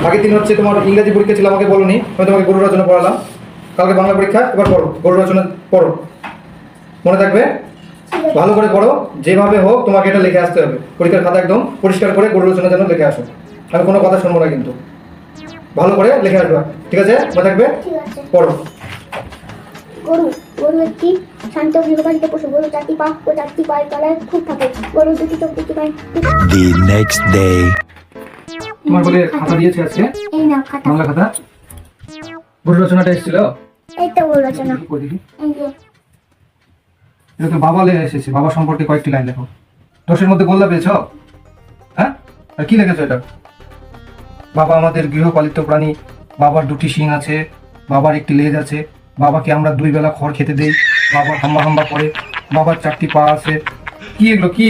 আগের দিন হচ্ছে তোমার ইংরেজি পরীক্ষা ছিল, আমাকে বলোনি, আমি তোমাকে গরু রচনা পড়ালাম। কালকে বাংলা পরীক্ষা, এবার পড়ো, গরু রচনা পড়ো, মনে থাকবে? ভালো করে পড়ো, যেভাবে হোক তোমাকে এটা লিখে আসতে হবে। পরীক্ষার খাতা একদম পরিষ্কার করে গরু রচনা যেন লিখে আসো। আমি কোনো কথা শুনবো না কিন্তু, ভালো করে লিখে আসবা, ঠিক আছে? মনে থাকবে? পড়ো। গরু গরু একটি শান্ত গৃহপালিত পশু। গরু 4টি পা ও 4টি পায়ের তলায় খুব থাকে। গরু 2টি চোখ 2টি পায়ে। The next day. তোমার বলে খাতা দিয়েছে আজকে, এই নাও খাতা। বাংলা খাতা। গরু রচনাটা এসেছিল, এই তো গরু রচনা। কই দেখি। এই যে এটা তো বাবা লেখা এসেছে, বাবা সম্পর্কে কয়েকটি লাইন লেখো। 10-এর মধ্যে গোল্লা পেয়েছ? হ্যাঁ, আর কি লিখেছো এটা? বাবা আমাদের গৃহপালিত প্রাণী, বাবার 2টি শিং আছে, বাবার একটি লেজ আছে, বাবাকে আমরা 2 বেলা খড় খেতে দেই, বাবা হাম্বা হাম্বা করে, বাবার 4টি পা আছে। কি এগুলো কি?